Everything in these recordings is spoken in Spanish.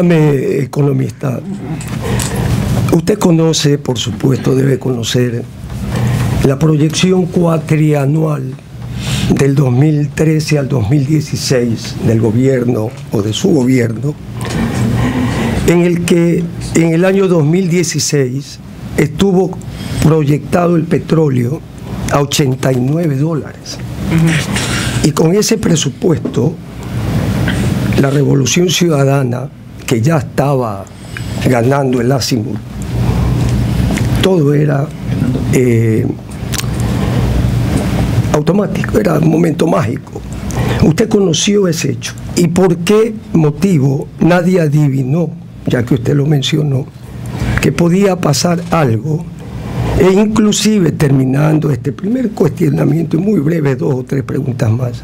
Economista, usted conoce, por supuesto, debe conocer la proyección cuatrianual del 2013 al 2016 del gobierno o de su gobierno, en el que en el año 2016 estuvo proyectado el petróleo a $89. Y con ese presupuesto, la Revolución Ciudadana, que ya estaba ganando el azimut, todo era automático, era un momento mágico. Usted conoció ese hecho. ¿Y por qué motivo nadie adivinó, ya que usted lo mencionó, que podía pasar algo? E inclusive, terminando este primer cuestionamiento, y muy breve, 2 o 3 preguntas más,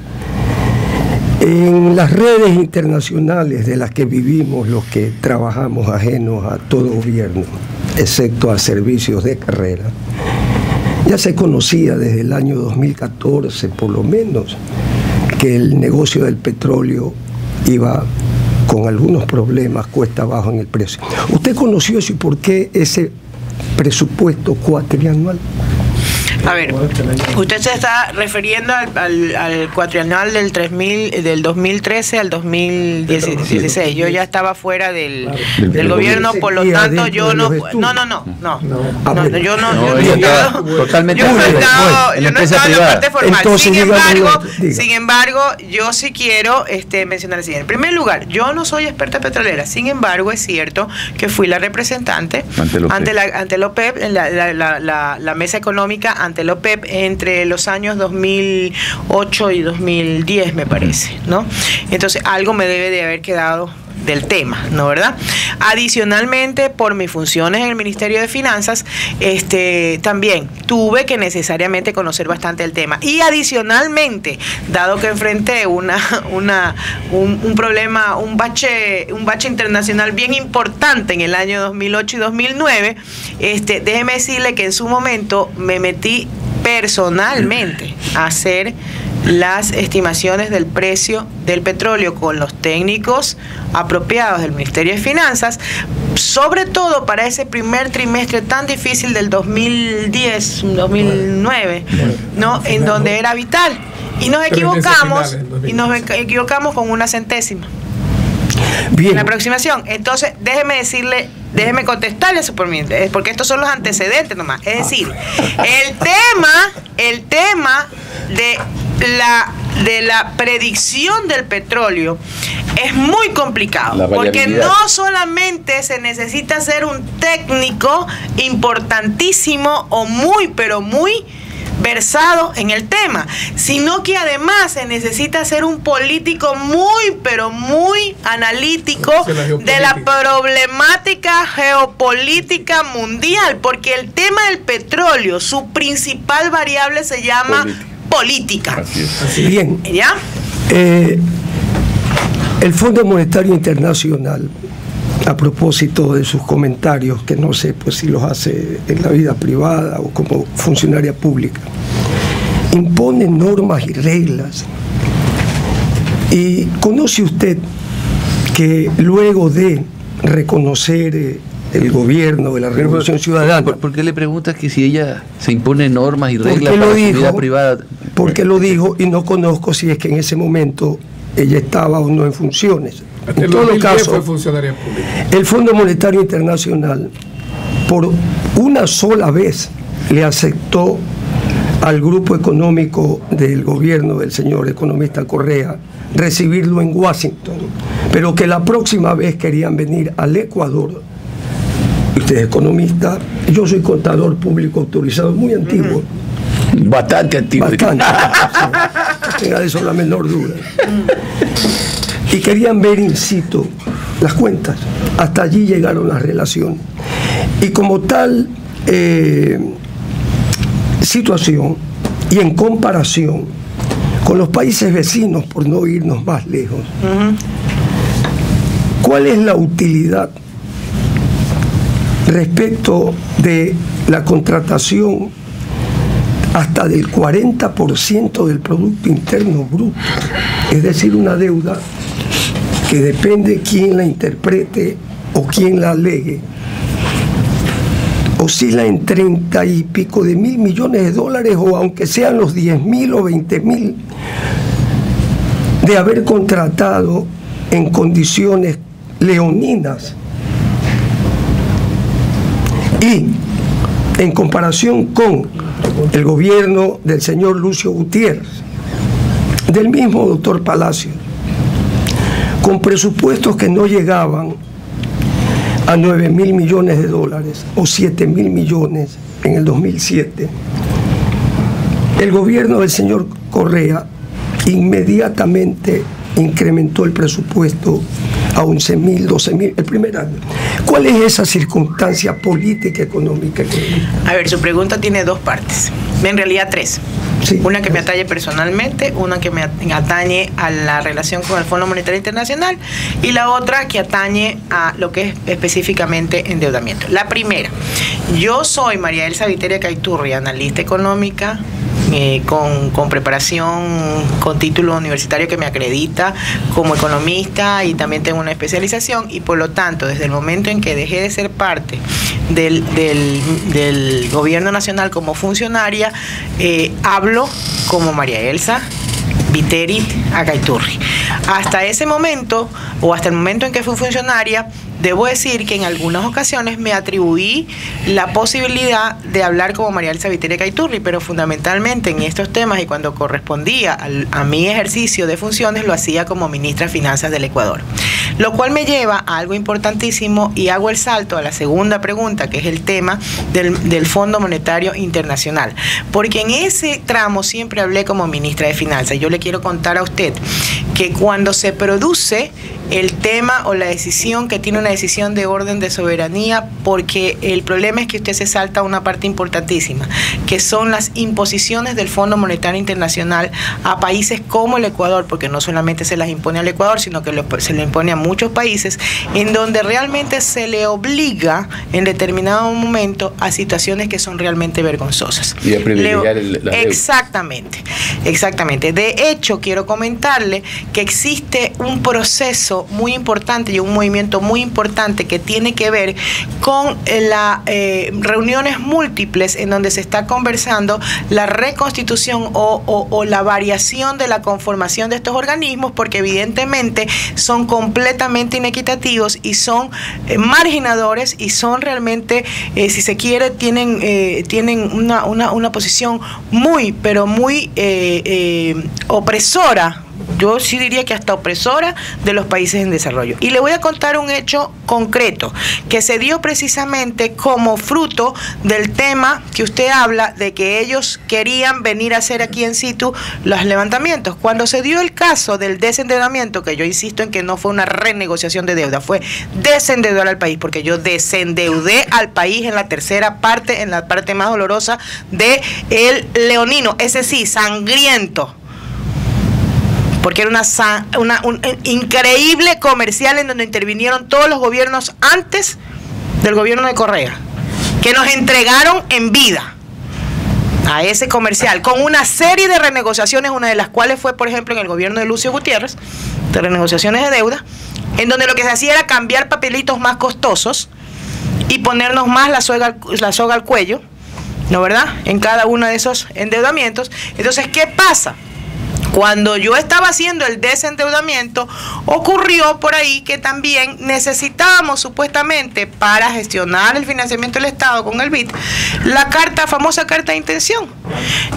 en las redes internacionales de las que vivimos los que trabajamos ajenos a todo gobierno, excepto a servicios de carrera, ya se conocía desde el año 2014, por lo menos, que el negocio del petróleo iba con algunos problemas, cuesta abajo en el precio. ¿Usted conoció eso y por qué ese presupuesto cuatrianual? A ver, usted se está refiriendo al cuatrianual del 2013 al 2016. Yo ya estaba fuera del gobierno, por lo tanto yo no. Yo no he estado en la parte formal. Sin embargo, yo sí quiero mencionar el siguiente. En primer lugar, yo no soy experta petrolera. Sin embargo, es cierto que fui la representante ante la OPEP, en la mesa económica ante la OPEP entre los años 2008 y 2010, me parece, ¿no? Entonces, algo me debe de haber quedado del tema, ¿no, verdad? Adicionalmente, por mis funciones en el Ministerio de Finanzas, también tuve que necesariamente conocer bastante el tema. Y adicionalmente, dado que enfrenté un problema, un bache internacional bien importante en el año 2008 y 2009, déjeme decirle que en su momento me metí personalmente a hacer las estimaciones del precio del petróleo con los técnicos apropiados del Ministerio de Finanzas, sobre todo para ese primer trimestre tan difícil del 2010-2009, ¿no? En donde era vital. Y nos equivocamos, con una centésima. Bien. En la aproximación. Entonces, déjeme contestarle eso por mí, porque estos son los antecedentes nomás. Es decir, el tema de la predicción del petróleo es muy complicado, porque no solamente se necesita ser un técnico importantísimo o muy, pero muy versado en el tema, sino que además se necesita ser un político muy, pero muy analítico de la problemática geopolítica mundial, porque el tema del petróleo, su principal variable se llama política. Así bien. ¿Ya? El Fondo Monetario Internacional, a propósito de sus comentarios, que no sé pues si los hace en la vida privada o como funcionaria pública, impone normas y reglas. Y conoce usted que luego de reconocer el gobierno de la Revolución Ciudadana... ¿Por qué le preguntas que si ella se impone normas y reglas para su vida privada? Porque lo dijo y no conozco si es que en ese momento ella estaba o no en funciones. En todo caso, fue funcionaria pública. El Fondo Monetario Internacional por una sola vez le aceptó al grupo económico del gobierno del señor economista Correa recibirlo en Washington, pero que la próxima vez querían venir al Ecuador. Usted es economista, yo soy contador público autorizado, muy antiguo. Bastante antiguo. Bastante. No tenga de eso la menor duda. Y querían ver in situ las cuentas. Hasta allí llegaron las relaciones. Y como tal situación, y en comparación con los países vecinos, por no irnos más lejos, ¿cuál es la utilidad respecto de la contratación hasta del 40% del Producto Interno Bruto? Es decir, una deuda que depende quién la interprete o quién la alegue, oscila en 30 y pico de mil millones de dólares, o aunque sean los 10.000 o 20.000, de haber contratado en condiciones leoninas. Y en comparación con el gobierno del señor Lucio Gutiérrez, del mismo doctor Palacio, con presupuestos que no llegaban a 9.000 millones de dólares o 7.000 millones en el 2007, el gobierno del señor Correa inmediatamente incrementó el presupuesto a 11.000, 12.000 el primer año. ¿Cuál es esa circunstancia política, económica? A ver, su pregunta tiene dos partes, en realidad tres. Sí, una que me atañe personalmente, una que me atañe a la relación con el Fondo Monetario Internacional y la otra que atañe a lo que es específicamente endeudamiento. La primera, yo soy María Elsa Viteria Caiturri, analista económica, con preparación, con título universitario que me acredita como economista, y también tengo una especialización, y por lo tanto desde el momento en que dejé de ser parte del gobierno nacional como funcionaria, hablo como María Elsa Viteri Acaiturri. Hasta ese momento, o hasta el momento en que fui funcionaria, debo decir que en algunas ocasiones me atribuí la posibilidad de hablar como María Elsa Viteri Acaiturri, pero fundamentalmente en estos temas y cuando correspondía a mi ejercicio de funciones, lo hacía como ministra de Finanzas del Ecuador. Lo cual me lleva a algo importantísimo, y hago el salto a la segunda pregunta, que es el tema del Fondo Monetario Internacional. Porque en ese tramo siempre hablé como ministra de Finanzas. Yo le quiero contar a usted que cuando se produce el tema o la decisión, que tiene una decisión de orden de soberanía, porque el problema es que usted se salta una parte importantísima, que son las imposiciones del Fondo Monetario Internacional a países como el Ecuador, porque no solamente se las impone al Ecuador, sino que se le impone a muchos países, en donde realmente se le obliga en determinado momento a situaciones que son realmente vergonzosas. Y a privilegiar la deuda. Exactamente. De hecho, quiero comentarle que existe un proceso muy importante y un movimiento muy importante que tiene que ver con las reuniones múltiples en donde se está conversando la reconstitución o la variación de la conformación de estos organismos, porque evidentemente son completamente inequitativos y son marginadores, y son realmente, si se quiere, tienen una posición muy, pero muy opresora. Yo sí diría que hasta opresora de los países en desarrollo. Y le voy a contar un hecho concreto que se dio precisamente como fruto del tema que usted habla, de que ellos querían venir a hacer aquí en situ los levantamientos. Cuando se dio el caso del desendeudamiento, que yo insisto en que no fue una renegociación de deuda, fue desendeudar al país, porque yo desendeudé al país en la tercera parte, en la parte más dolorosa de el leonino, ese sí, sangriento, porque era un increíble comercial en donde intervinieron todos los gobiernos antes del gobierno de Correa, que nos entregaron en vida a ese comercial, con una serie de renegociaciones, una de las cuales fue, por ejemplo, en el gobierno de Lucio Gutiérrez, de renegociaciones de deuda, en donde lo que se hacía era cambiar papelitos más costosos y ponernos más la soga al cuello, ¿no verdad?, en cada uno de esos endeudamientos. Entonces, ¿qué pasa? Cuando yo estaba haciendo el desendeudamiento, ocurrió por ahí que también necesitábamos supuestamente, para gestionar el financiamiento del Estado con el BID, la famosa carta de intención,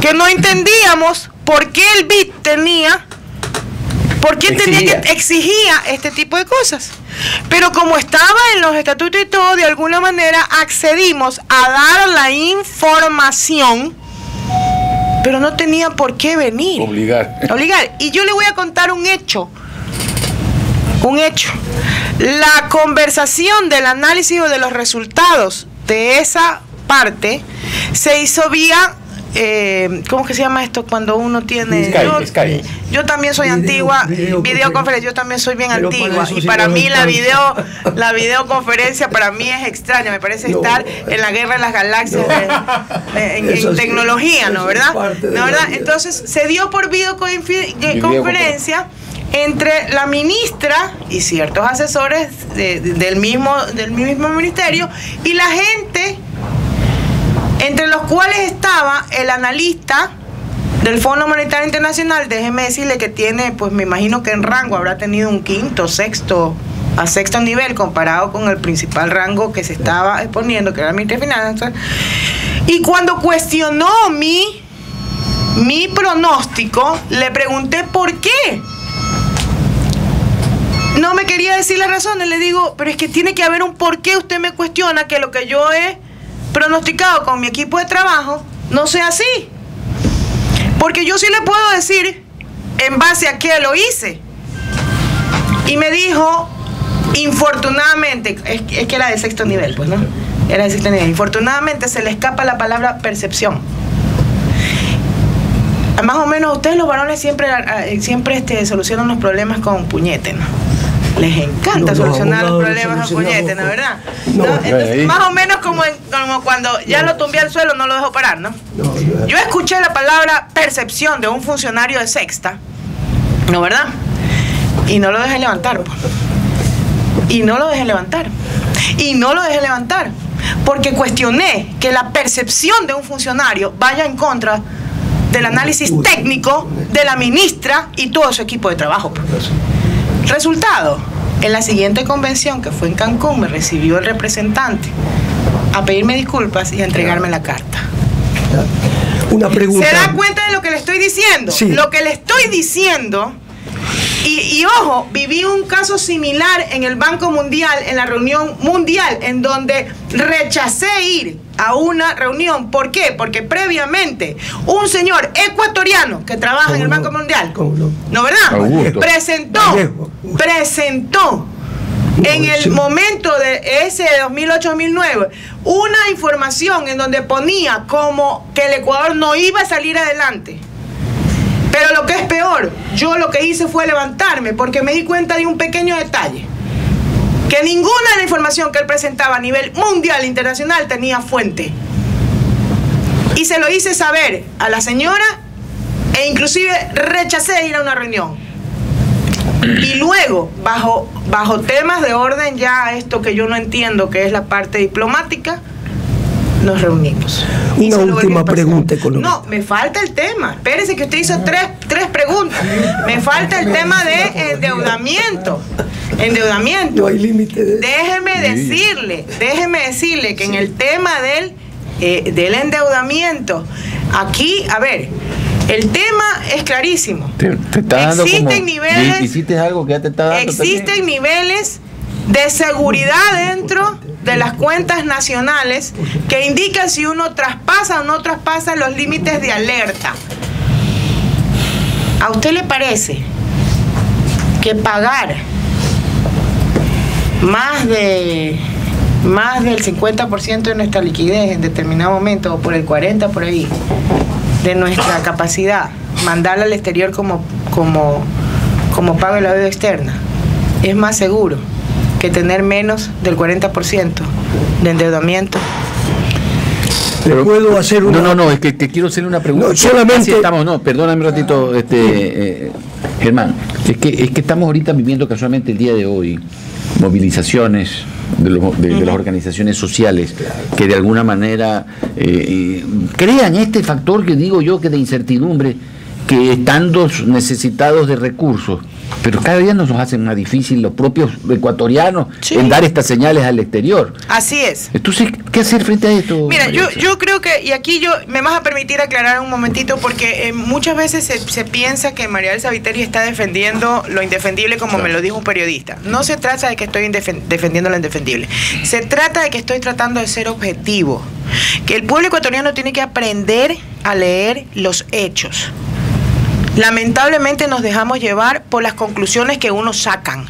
que no entendíamos por qué el BID exigía este tipo de cosas. Pero como estaba en los estatutos y todo, de alguna manera accedimos a dar la información, pero no tenía por qué venir. Obligar. Y yo le voy a contar un hecho. La conversación del análisis o de los resultados de esa parte se hizo vía, ¿cómo que se llama esto? Cuando uno tiene... Skype. Yo también soy antigua, videoconferencia, yo también soy bien antigua, y para mí la videoconferencia para mí es extraña, me parece estar en la guerra de las galaxias en tecnología, ¿no verdad? Entonces se dio por videoconferencia entre la ministra y ciertos asesores del mismo ministerio y la gente, entre los cuales estaba el analista del Fondo Monetario Internacional. Déjeme decirle que tiene, pues me imagino que en rango habrá tenido un quinto, sexto nivel comparado con el principal rango que se estaba exponiendo, que era el ministro de Finanzas. Y cuando cuestionó mi pronóstico, le pregunté por qué. No me quería decir las razones. Le digo, pero es que tiene que haber un por qué usted me cuestiona que lo que yo he pronosticado con mi equipo de trabajo no sea así. Porque yo sí le puedo decir en base a qué lo hice. Y me dijo, infortunadamente, es que era de sexto nivel, pues, ¿no? Era de sexto nivel. Infortunadamente se le escapa la palabra percepción. Más o menos ustedes los varones siempre solucionan los problemas con puñete, ¿no? Les encanta solucionar los problemas con puñete, ¿no? ¿Verdad? No, entonces, más o menos como cuando ya lo tumbé al suelo, no lo dejo parar, ¿no? Yo escuché la palabra percepción de un funcionario de sexta, ¿no? ¿Verdad? Y no lo dejé levantar, pues. Y no lo dejé levantar. Porque cuestioné que la percepción de un funcionario vaya en contra del análisis técnico de la ministra y todo su equipo de trabajo. Resultado, en la siguiente convención, que fue en Cancún, me recibió el representante a pedirme disculpas y a entregarme la carta. Una pregunta. ¿Se da cuenta de lo que le estoy diciendo? Sí. Lo que le estoy diciendo, y ojo, viví un caso similar en el Banco Mundial, en la reunión mundial, en donde rechacé ir a una reunión. ¿Por qué? Porque previamente un señor ecuatoriano que trabaja en el Banco Mundial, ¿no, verdad? Presentó en el momento de ese 2008-2009 una información en donde ponía como que el Ecuador no iba a salir adelante. Pero lo que es peor, yo lo que hice fue levantarme porque me di cuenta de un pequeño detalle: que ninguna de la información que él presentaba a nivel mundial e internacional tenía fuente. Y se lo hice saber a la señora e inclusive rechacé ir a una reunión. Y luego, bajo temas de orden, ya esto que yo no entiendo, que es la parte diplomática, nos reunimos. Una última pregunta económica. No, me falta el tema. Espérese que usted hizo tres preguntas. Me falta el tema de endeudamiento. No hay límite de... Déjeme decirle que en el tema del endeudamiento, aquí, a ver, el tema es clarísimo. Te está dando existen niveles, hiciste algo que ya te está dando existen también niveles de seguridad dentro de las cuentas nacionales que indican si uno traspasa o no traspasa los límites de alerta. ¿A usted le parece que pagar más del 50% de nuestra liquidez en determinado momento, o por el 40% por ahí, de nuestra capacidad, mandarla al exterior como pago de la deuda externa, es más seguro que tener menos del 40% de endeudamiento? ¿Le puedo hacer una...? No, es que quiero hacerle una pregunta. No, solamente... perdóname un ratito, Germán. Es que estamos ahorita viviendo casualmente el día de hoy movilizaciones de las organizaciones sociales que de alguna manera crean este factor que digo yo que de incertidumbre, que estando necesitados de recursos, pero cada día nos hacen más difícil los propios ecuatorianos en dar estas señales al exterior. Así es. Entonces, ¿qué hacer frente a esto? Mira, yo creo que, y aquí me vas a permitir aclarar un momentito, porque muchas veces se piensa que María Elsa Viteri está defendiendo lo indefendible, como me lo dijo un periodista. No se trata de que estoy defendiendo lo indefendible. Se trata de que estoy tratando de ser objetivo. Que el pueblo ecuatoriano tiene que aprender a leer los hechos. Lamentablemente nos dejamos llevar por las conclusiones que uno sacan.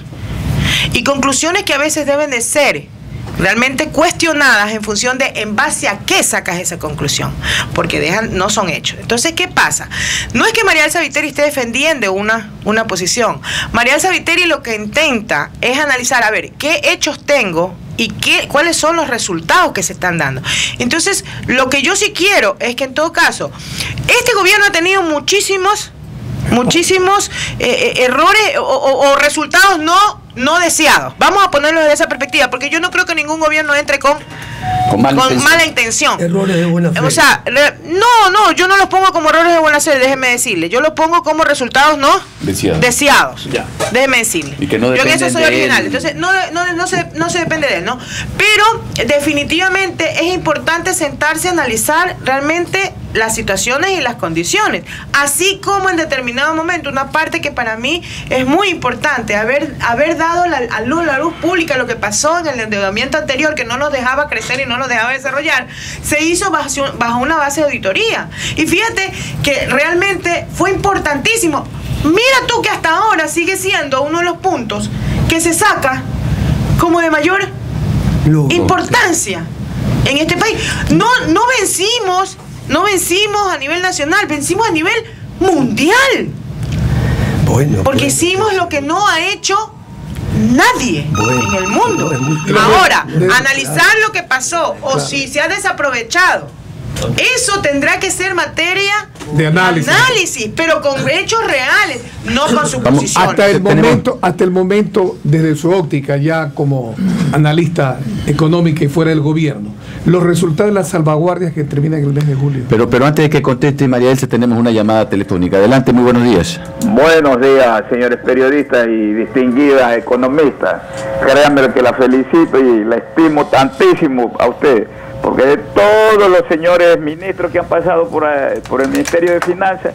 Y conclusiones que a veces deben de ser realmente cuestionadas en función de en base a qué sacas esa conclusión, porque no son hechos. Entonces, ¿qué pasa? No es que María Elsa Viteri esté defendiendo una posición. María Elsa Viteri lo que intenta es analizar, a ver, qué hechos tengo y cuáles son los resultados que se están dando. Entonces, lo que yo sí quiero es que en todo caso, este gobierno ha tenido muchísimos muchísimos errores o resultados no deseados. Vamos a ponerlo desde esa perspectiva, porque yo no creo que ningún gobierno entre con mala intención. Errores de buena fe. O sea, no, yo no los pongo como errores de buena fe, déjeme decirle. Yo los pongo como resultados deseados. Ya. Déjeme decirle. Y que no yo en eso soy original. Entonces, no se depende de él, ¿no? Pero definitivamente es importante sentarse a analizar realmente las situaciones y las condiciones, así como en determinado momento, una parte que para mí es muy importante, haber dado la luz pública lo que pasó en el endeudamiento anterior, que no nos dejaba crecer y no nos dejaba desarrollar, se hizo bajo una base de auditoría. Y fíjate que realmente fue importantísimo. Mira tú que hasta ahora sigue siendo uno de los puntos que se saca como de mayor importancia en este país. No vencimos a nivel nacional, vencimos a nivel mundial. Porque hicimos lo que no ha hecho nadie en el mundo. Ahora, analizar lo que pasó o si se ha desaprovechado, eso tendrá que ser materia de análisis, pero con hechos reales, no con suposiciones. Hasta el momento, desde su óptica, ya como analista económica y fuera del gobierno, los resultados de las salvaguardias que terminan el mes de julio. Pero antes de que conteste María Elsa, tenemos una llamada telefónica. Adelante, muy buenos días. Buenos días, señores periodistas y distinguidas economistas. Créanme que la felicito y la estimo tantísimo a usted, porque de todos los señores ministros que han pasado por el Ministerio de Finanzas,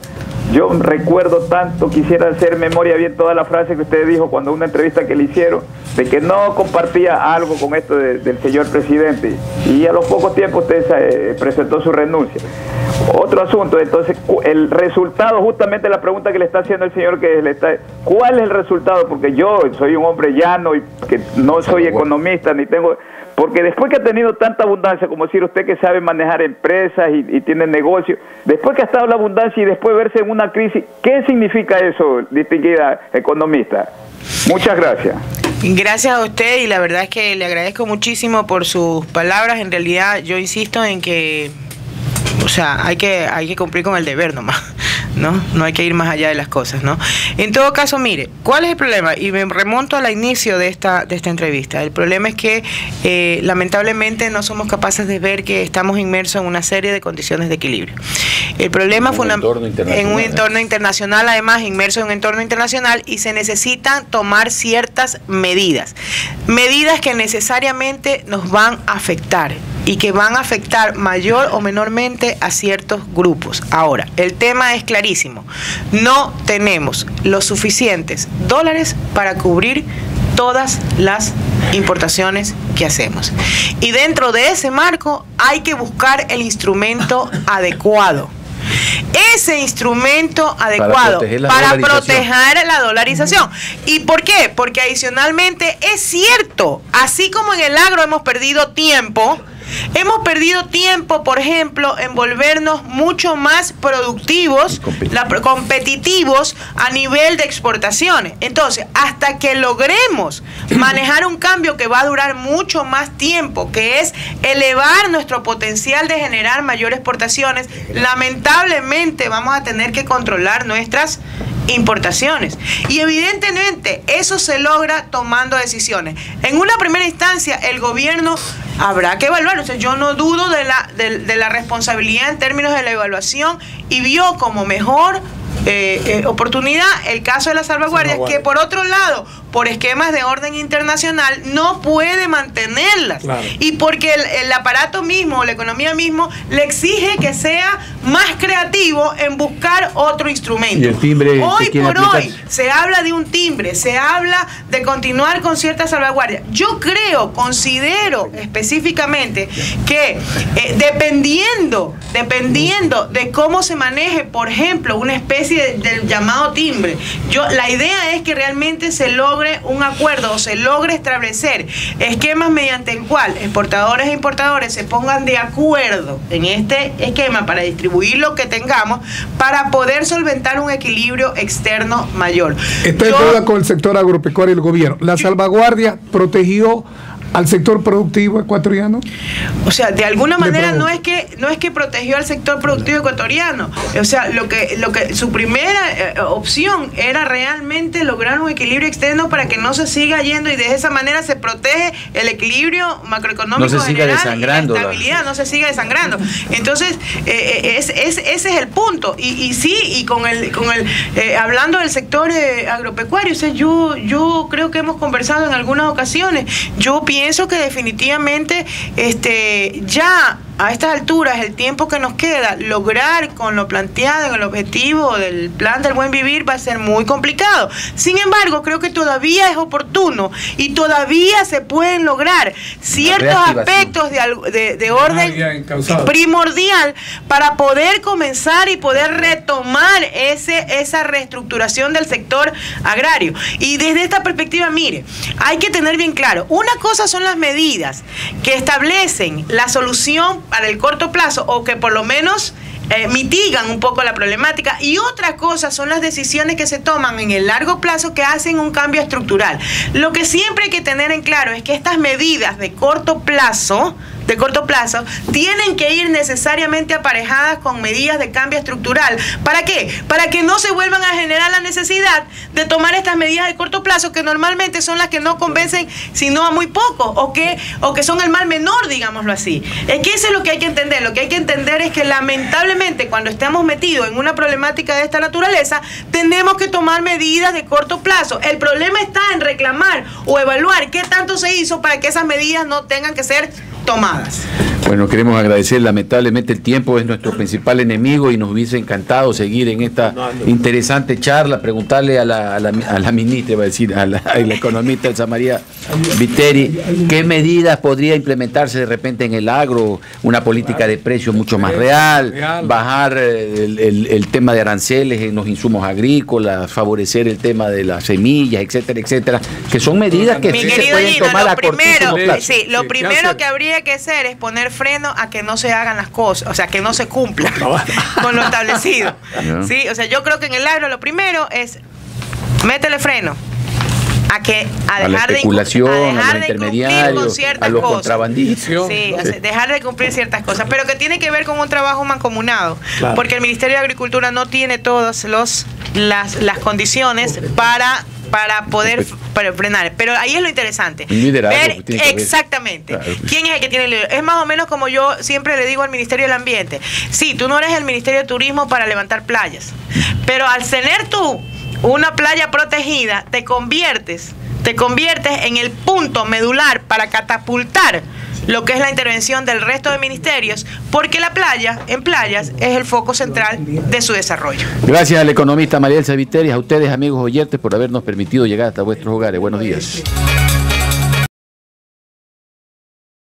yo recuerdo tanto, quisiera hacer memoria bien toda la frase que usted dijo cuando una entrevista que le hicieron, de que no compartía algo con esto del señor presidente, y a los pocos tiempos usted presentó su renuncia. Otro asunto, entonces, el resultado, justamente la pregunta que le está haciendo el señor, ¿cuál es el resultado? Porque yo soy un hombre llano y que no soy economista, ni tengo... Porque después que ha tenido tanta abundancia, como decir usted que sabe manejar empresas y tiene negocio, después que ha estado la abundancia y después verse en una crisis, ¿qué significa eso, distinguida economista? Muchas gracias. Gracias a usted, y la verdad es que le agradezco muchísimo por sus palabras. En realidad yo insisto en que, o sea, hay que cumplir con el deber nomás, no hay que ir más allá de las cosas, ¿no? En todo caso, mire, ¿cuál es el problema? Y me remonto al inicio de esta entrevista. El problema es que lamentablemente no somos capaces de ver que estamos inmersos en una serie de condiciones de equilibrio. El problema fue en un entorno internacional, además inmerso en un entorno internacional, y se necesitan tomar ciertas medidas que necesariamente nos van a afectar y que van a afectar mayor o menormente a ciertos grupos. Ahora, el tema es clarísimo. No tenemos los suficientes dólares para cubrir todas las importaciones que hacemos. Y dentro de ese marco hay que buscar el instrumento adecuado. Ese instrumento adecuado para proteger la dolarización. ¿Y por qué? Porque adicionalmente es cierto, así como en el agro hemos perdido tiempo, por ejemplo, en volvernos mucho más productivos, competitivos a nivel de exportaciones. Entonces, hasta que logremos manejar un cambio que va a durar mucho más tiempo, que es elevar nuestro potencial de generar mayores exportaciones, lamentablemente vamos a tener que controlar nuestras importaciones. Y evidentemente eso se logra tomando decisiones. En una primera instancia, el gobierno habrá que evaluar. O sea, yo no dudo de la responsabilidad en términos de la evaluación, y vio como mejor oportunidad el caso de las salvaguardias, que por otro lado, por esquemas de orden internacional, no puede mantenerlas. Claro. Y porque el aparato mismo, la economía mismo, le exige que sea más creativo en buscar otro instrumento. ¿Y el timbre? Hoy por hoy se habla de un timbre, se habla de continuar con ciertas salvaguardias. Yo considero específicamente que dependiendo de cómo se maneje, por ejemplo, una especie del llamado timbre, la idea es que realmente se logre un acuerdo o se logre establecer esquemas mediante el cual exportadores e importadores se pongan de acuerdo en este esquema para distribuir lo que tengamos, para poder solventar un equilibrio externo mayor. Estoy de acuerdo con el sector agropecuario y el gobierno. La salvaguardia protegió al sector productivo ecuatoriano? O sea, de alguna manera no es que protegió al sector productivo ecuatoriano. O sea, lo que su primera opción era realmente lograr un equilibrio externo para que no se siga yendo, y de esa manera se protege el equilibrio macroeconómico, no se siga general, desangrando, y la estabilidad no se siga desangrando. Entonces, ese es el punto. Y con el hablando del sector agropecuario, o sea, yo creo que hemos conversado en algunas ocasiones. Yo pienso que definitivamente ya a estas alturas, el tiempo que nos queda, lograr con lo planteado en el objetivo del plan del buen vivir va a ser muy complicado. Sin embargo, creo que todavía es oportuno y todavía se pueden lograr ciertos aspectos de orden primordial para poder comenzar y poder retomar esa reestructuración del sector agrario. Y desde esta perspectiva, mire, hay que tener bien claro, una cosa son las medidas que establecen la solución para el corto plazo, o que por lo menos mitigan un poco la problemática, y otra cosa son las decisiones que se toman en el largo plazo que hacen un cambio estructural. Lo que siempre hay que tener en claro es que estas medidas de corto plazo tienen que ir necesariamente aparejadas con medidas de cambio estructural. ¿Para qué? Para que no se vuelvan a generar la necesidad de tomar estas medidas de corto plazo, que normalmente son las que no convencen sino a muy poco, o que son el mal menor, digámoslo así. Es que eso es lo que hay que entender. Lo que hay que entender es que lamentablemente cuando estamos metidos en una problemática de esta naturaleza, tenemos que tomar medidas de corto plazo. El problema está en reclamar o evaluar qué tanto se hizo para que esas medidas no tengan que ser tomadas. Bueno, queremos agradecer. Lamentablemente el tiempo es nuestro principal enemigo y nos hubiese encantado seguir en esta interesante charla, preguntarle a la ministra, iba a decir, a la economista Elsa María Viteri, qué medidas podría implementarse de repente en el agro, una política de precios mucho más real, bajar el tema de aranceles en los insumos agrícolas, favorecer el tema de las semillas, etcétera, etcétera, que son medidas que sí se pueden tomar a cortísimo plazo. Lo primero que habría que hacer es poner freno a que no se hagan las cosas, o sea, que no se cumpla con lo establecido. ¿Sí? O sea, yo creo que en el agro lo primero es métele freno a dejar la especulación, a los intermediarios, a los contrabandistas. Sí, o sea, dejar de cumplir ciertas cosas, pero que tiene que ver con un trabajo mancomunado, porque el Ministerio de Agricultura no tiene todas las condiciones para poder frenar. Pero ahí es lo interesante. Ver exactamente quién es el que tiene el liderazgo. Es más o menos como yo siempre le digo al Ministerio del Ambiente. Sí, tú no eres el Ministerio de Turismo para levantar playas, pero al tener tú una playa protegida, te conviertes en el punto medular para catapultar lo que es la intervención del resto de ministerios, porque la playa, en playas, es el foco central de su desarrollo. Gracias al economista María Elsa Viteri, a ustedes, amigos oyentes, por habernos permitido llegar hasta vuestros hogares. Buenos días.